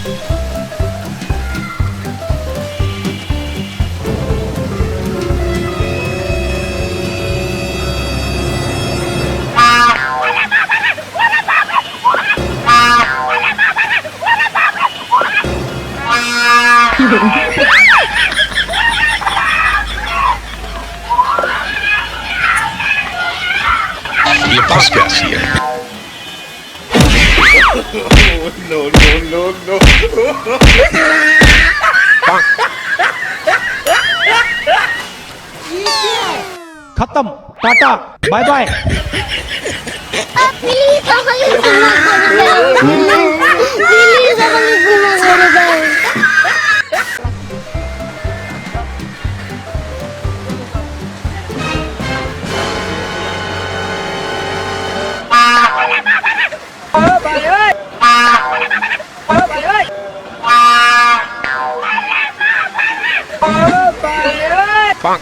ये फंस गया सी है। No, no, no, no. खत्म, टाटा, बाय बाय। प्लीज আমাকে ক্ষমা করে দাও, প্লিজ আমাকে ক্ষমা করে দাও। Bonk.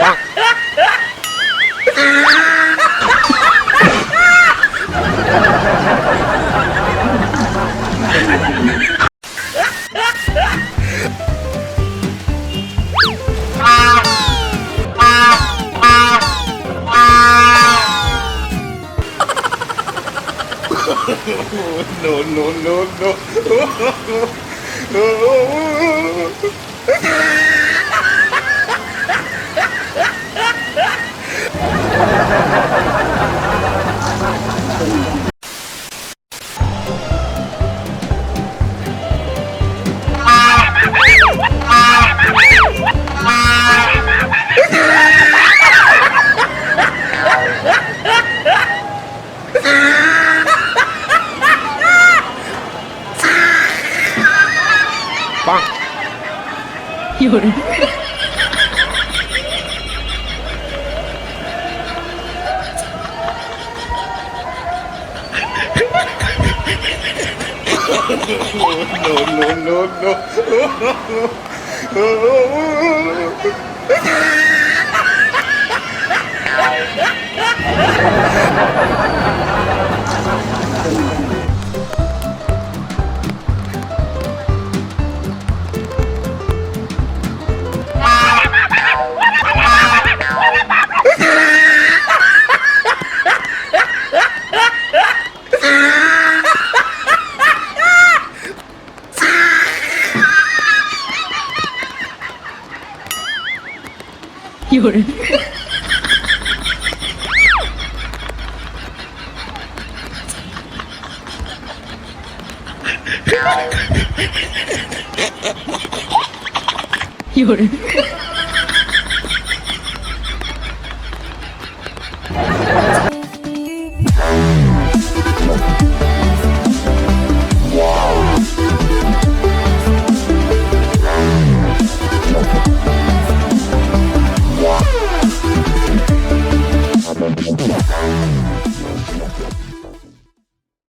Bonk. No, no, no, no. Bonk. 有人。No, no, no, no.有人。有人。